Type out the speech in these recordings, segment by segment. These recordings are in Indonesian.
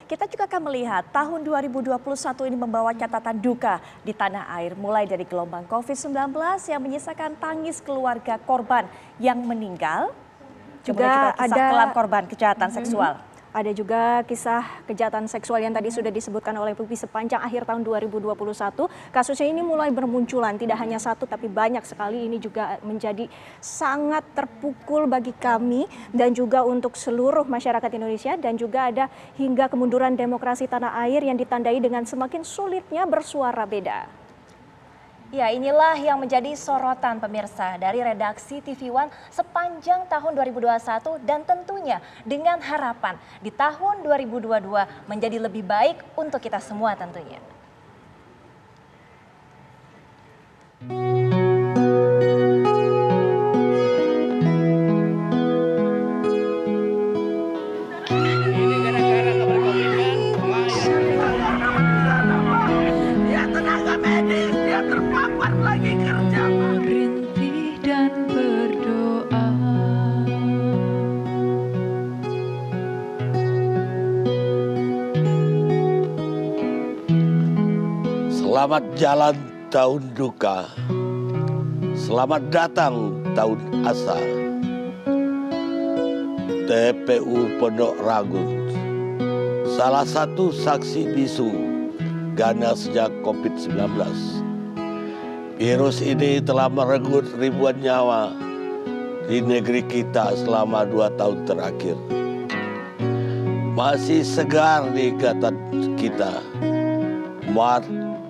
Kita juga akan melihat tahun 2021 ini membawa catatan duka di tanah air. Mulai dari gelombang COVID-19 yang menyisakan tangis keluarga korban yang meninggal. Juga ada kelam korban kejahatan seksual. Ada juga kisah kejahatan seksual yang tadi sudah disebutkan oleh Pupi sepanjang akhir tahun 2021. Kasusnya ini mulai bermunculan, tidak hanya satu tapi banyak sekali. Ini juga menjadi sangat terpukul bagi kami dan juga untuk seluruh masyarakat Indonesia. Dan juga ada hingga kemunduran demokrasi tanah air yang ditandai dengan semakin sulitnya bersuara beda. Ya, inilah yang menjadi sorotan pemirsa dari redaksi TV One sepanjang tahun 2021 dan tentunya dengan harapan di tahun 2022 menjadi lebih baik untuk kita semua tentunya. Selamat jalan tahun duka, selamat datang tahun asa. TPU Pondok Rangun, salah satu saksi bisu ganas sejak COVID-19. Virus ini telah merenggut ribuan nyawa di negeri kita selama 2 tahun terakhir. Masih segar di ingatan kita. Maret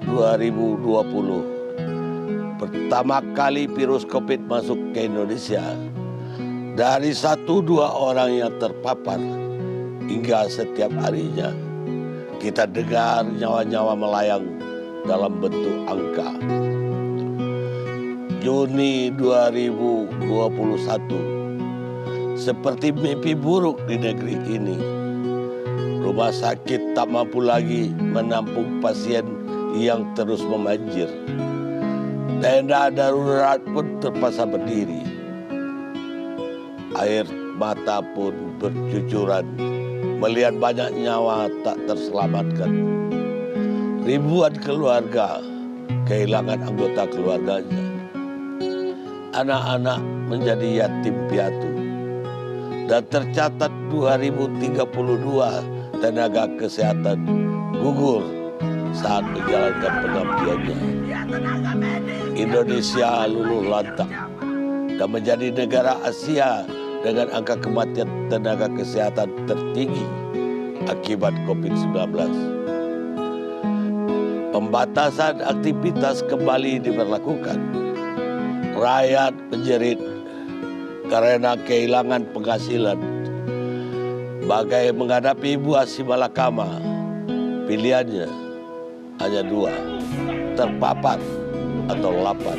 2020, pertama kali virus COVID masuk ke Indonesia. Dari 1-2 orang yang terpapar hingga setiap harinya kita dengar nyawa-nyawa melayang dalam bentuk angka. Juni 2021, seperti mimpi buruk di negeri ini. Rumah sakit tak mampu lagi menampung pasien yang terus memanjir. Tenda darurat pun terpaksa berdiri. Air mata pun bercucuran melihat banyak nyawa tak terselamatkan. Ribuan keluarga kehilangan anggota keluarganya. Anak-anak menjadi yatim piatu. Dan tercatat 2032 tenaga kesehatan gugur saat menjalankan pengabdiannya. Indonesia luluh lantak dan menjadi negara Asia dengan angka kematian tenaga kesehatan tertinggi akibat COVID-19. Pembatasan aktivitas kembali diberlakukan. Rakyat menjerit karena kehilangan penghasilan. Bagai menghadapi buah si malakama, pilihannya hanya 2, terpapar atau lapar.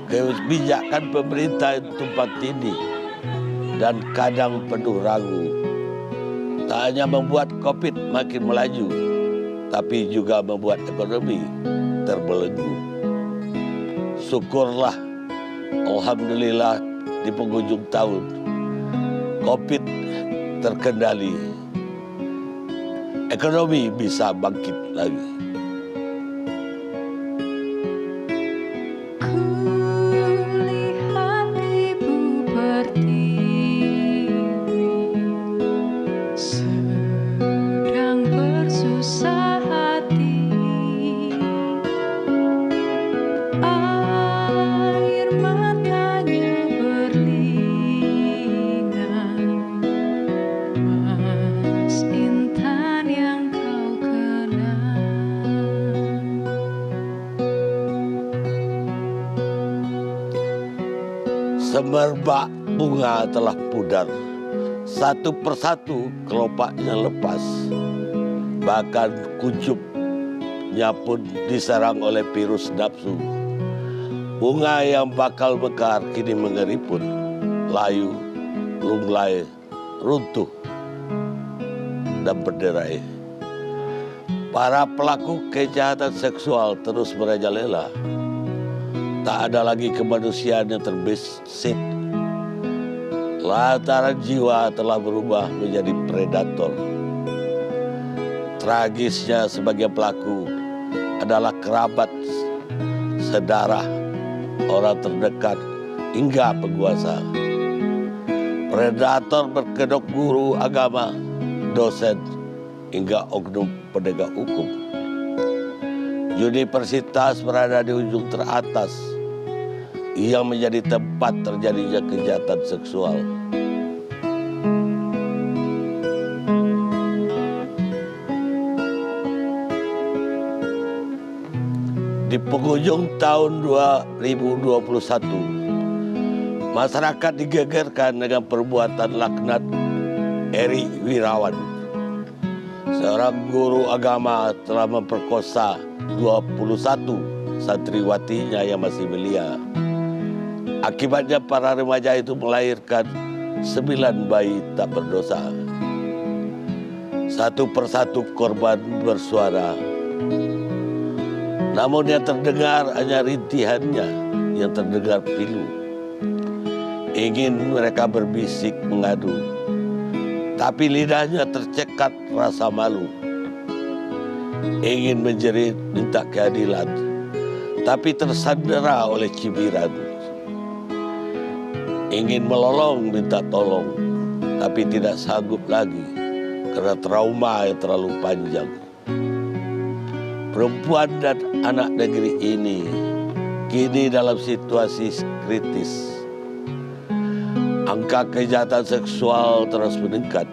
Kebijakan pemerintah yang tumpang tindih dan kadang penuh ragu tak hanya membuat COVID makin melaju, tapi juga membuat ekonomi terbelenggu. Syukurlah, alhamdulillah di penghujung tahun COVID terkendali. Ekonomi bisa bangkit lagi. Semerbak bunga telah pudar, satu persatu kelopaknya lepas. Bahkan kuncupnya pun diserang oleh virus nafsu. Bunga yang bakal mekar kini mengeriput, layu, lunglai, runtuh, dan berderai. Para pelaku kejahatan seksual terus merajalela. Tak ada lagi kemanusiaan yang terbesit. Lantaran jiwa telah berubah menjadi predator. Tragisnya sebagian pelaku adalah kerabat, saudara, orang terdekat, hingga penguasa. Predator berkedok guru agama, dosen, hingga oknum penegak hukum. Universitas berada di ujung teratas yang menjadi tempat terjadinya kejahatan seksual. Di penghujung tahun 2021, masyarakat digegerkan dengan perbuatan laknat Eri Wirawan. Seorang guru agama telah memperkosa 21 santriwatinya yang masih belia. Akibatnya para remaja itu melahirkan 9 bayi tak berdosa. Satu persatu korban bersuara. Namun yang terdengar hanya rintihannya, yang terdengar pilu. Ingin mereka berbisik mengadu, tapi lidahnya tercekat rasa malu. Ingin menjerit minta keadilan, tapi tersandera oleh cibiran. Ingin melolong minta tolong, tapi tidak sanggup lagi karena trauma yang terlalu panjang. Perempuan dan anak negeri ini kini dalam situasi kritis. Angka kejahatan seksual terus meningkat.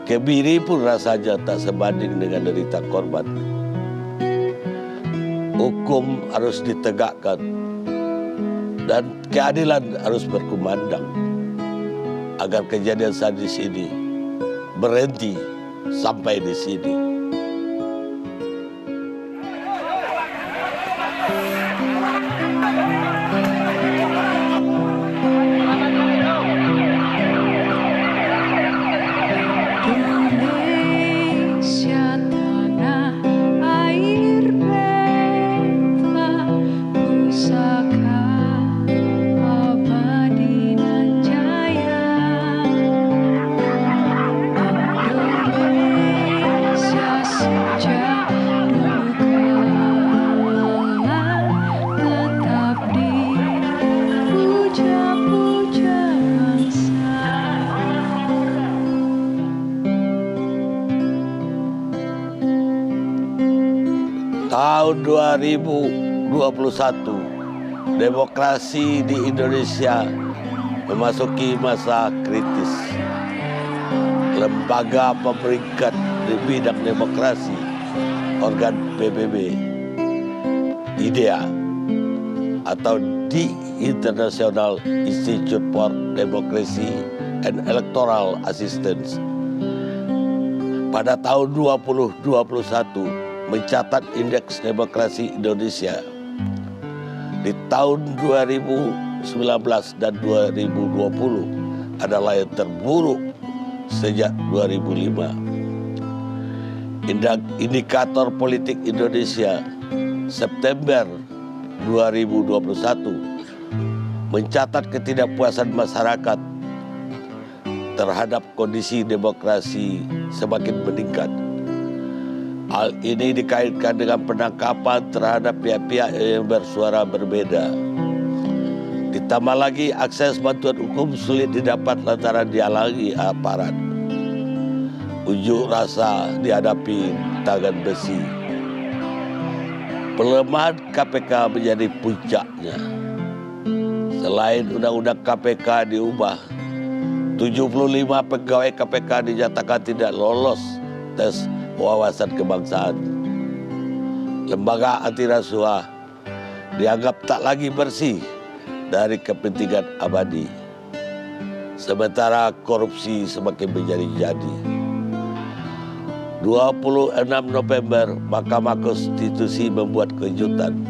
Kebiri pun rasanya tak sebanding dengan derita korban. Hukum harus ditegakkan dan keadilan harus berkumandang agar kejadian sadis ini berhenti sampai di sini. Tahun 2021, demokrasi di Indonesia memasuki masa kritis. Lembaga pemeringkat di bidang demokrasi, organ PBB, IDEA, atau The International Institute for Democracy and Electoral Assistance, pada tahun 2021 mencatat indeks demokrasi Indonesia di tahun 2019 dan 2020 adalah yang terburuk sejak 2005. Indikator politik Indonesia September 2021 mencatat ketidakpuasan masyarakat terhadap kondisi demokrasi semakin meningkat. Hal ini dikaitkan dengan penangkapan terhadap pihak-pihak yang bersuara berbeda. Ditambah lagi akses bantuan hukum sulit didapat lantaran dihalangi aparat. Unjuk rasa dihadapi tangan besi. Pelemahan KPK menjadi puncaknya. Selain undang-undang KPK diubah, 75 pegawai KPK dinyatakan tidak lolos tes wawasan kebangsaan. Lembaga anti rasuah dianggap tak lagi bersih dari kepentingan abadi. Sementara korupsi semakin menjadi-jadi. 26 November, Mahkamah Konstitusi membuat kejutan.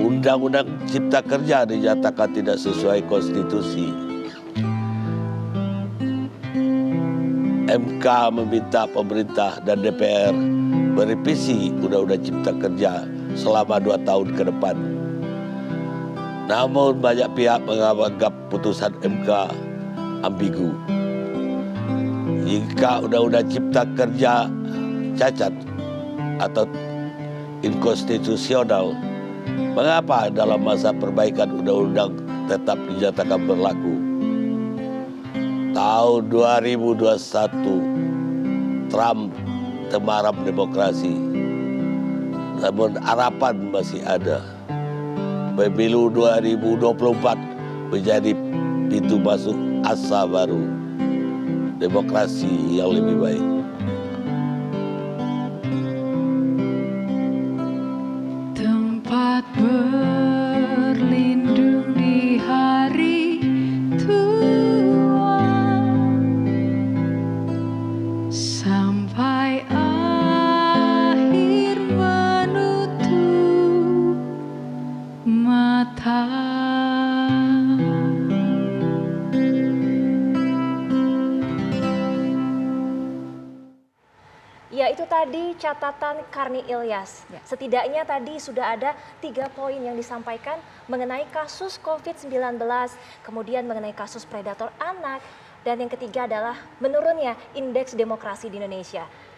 Undang-Undang Cipta Kerja dinyatakan tidak sesuai konstitusi. MK meminta pemerintah dan DPR merevisi Undang-Undang Cipta Kerja selama 2 tahun ke depan. Namun banyak pihak menganggap putusan MK ambigu. Jika undang-undang cipta kerja cacat atau inkonstitusional, mengapa dalam masa perbaikan undang-undang tetap dinyatakan berlaku? Tahun 2021, Trump temaram demokrasi, namun harapan masih ada. Pemilu 2024 menjadi pintu masuk asa baru, demokrasi yang lebih baik. Tempat berlindung di hari tua, sampai akhir menutup mata. Ya, itu tadi catatan Karni Ilyas. Setidaknya tadi sudah ada 3 poin yang disampaikan mengenai kasus COVID-19, kemudian mengenai kasus predator anak, dan yang ketiga adalah menurunnya indeks demokrasi di Indonesia.